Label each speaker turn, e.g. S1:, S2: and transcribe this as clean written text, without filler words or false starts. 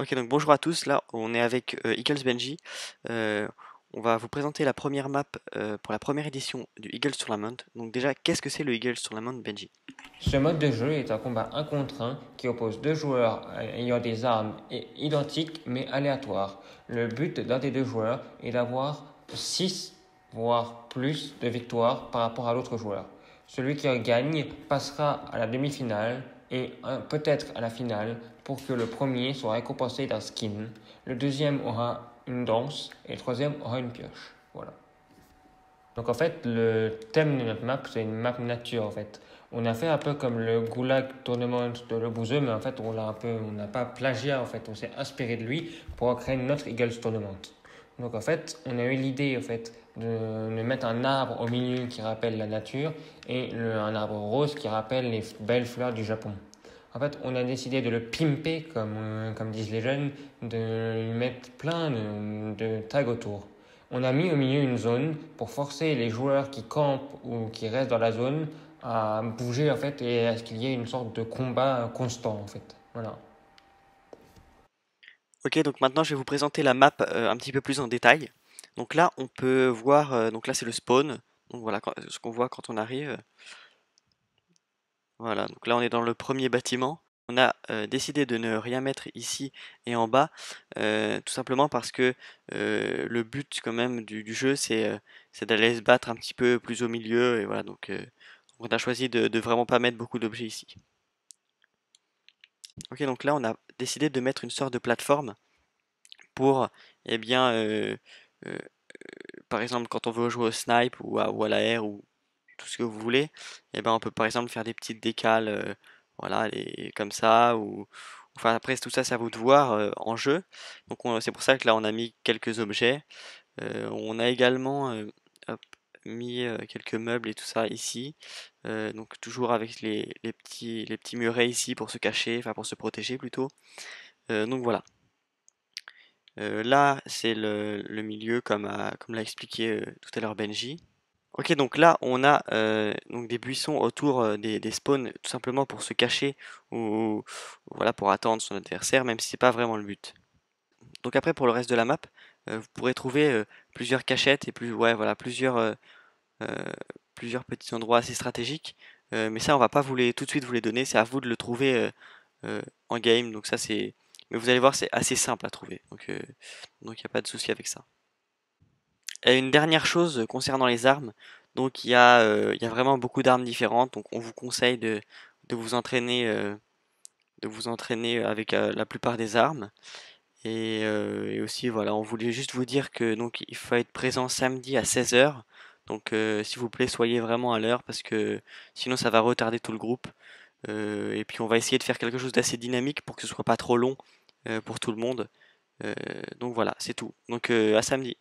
S1: Ok, donc bonjour à tous. Là, on est avec Eagles Benji. Euh, on va vous présenter la première map pour la première édition du Eagles Tournament. Donc déjà, qu'est-ce que c'est le Eagles Tournament, Benji?
S2: Ce mode de jeu est un combat 1 contre 1 qui oppose deux joueurs ayant des armes identiques mais aléatoires. Le but d'un des deux joueurs est d'avoir 6 voire plus de victoires par rapport à l'autre joueur. Celui qui gagne passera à la demi-finale et peut-être à la finale pour que le premier soit récompensé d'un skin. Le deuxième aura une danse et le troisième aura une pioche. Voilà. Donc en fait, le thème de notre map, c'est une map nature en fait. On a fait un peu comme le Goulag Tournament de Le Bouzeux, mais en fait, on n'a pas plagiat en fait. On s'est inspiré de lui pour créer notre Eagles Tournament. Donc en fait, on a eu l'idée en fait de mettre un arbre au milieu qui rappelle la nature et un arbre rose qui rappelle les belles fleurs du Japon. En fait, on a décidé de le pimper, comme disent les jeunes, de lui mettre plein de tags autour. On a mis au milieu une zone pour forcer les joueurs qui campent ou qui restent dans la zone à bouger en fait et à ce qu'il y ait une sorte de combat constant en fait. Voilà.
S1: Ok, donc maintenant, je vais vous présenter la map un petit peu plus en détail. Donc là, on peut voir, donc là, c'est le spawn. Donc voilà, ce qu'on voit quand on arrive. Voilà, donc là, on est dans le premier bâtiment. On a décidé de ne rien mettre ici et en bas, tout simplement parce que le but quand même du jeu, c'est d'aller se battre un petit peu plus au milieu. Et voilà, donc on a choisi de vraiment pas mettre beaucoup d'objets ici. Ok, donc là, on a décidé de mettre une sorte de plateforme pour, eh bien, euh, par exemple, quand on veut jouer au snipe ou à l'AR ou tout ce que vous voulez, eh ben, on peut par exemple faire des petites décales, voilà, comme ça, ou enfin après tout ça, c'est à vous de voir en jeu. Donc c'est pour ça que là, on a mis quelques objets. On a également hop, mis quelques meubles et tout ça ici. Donc toujours avec les petits murets ici pour se cacher, enfin pour se protéger plutôt. Donc voilà. Là, c'est le milieu comme l'a expliqué tout à l'heure Benji. Ok, donc là, on a donc des buissons autour des spawns, tout simplement pour se cacher ou voilà pour attendre son adversaire, même si c'est pas vraiment le but. Donc après, pour le reste de la map, vous pourrez trouver plusieurs cachettes et ouais, voilà, euh, plusieurs petits endroits assez stratégiques. Mais ça, on va pas tout de suite vous les donner. C'est à vous de le trouver en game. Donc ça, mais vous allez voir, c'est assez simple à trouver. Donc il n'y a pas de souci avec ça. Et une dernière chose concernant les armes, donc il y a vraiment beaucoup d'armes différentes, donc on vous conseille de vous entraîner, avec la plupart des armes. Et aussi voilà, on voulait juste vous dire que donc il faut être présent samedi à 16 heures. Donc s'il vous plaît, soyez vraiment à l'heure parce que sinon ça va retarder tout le groupe. Et puis on va essayer de faire quelque chose d'assez dynamique pour que ce soit pas trop long pour tout le monde. Donc voilà, c'est tout. Donc à samedi.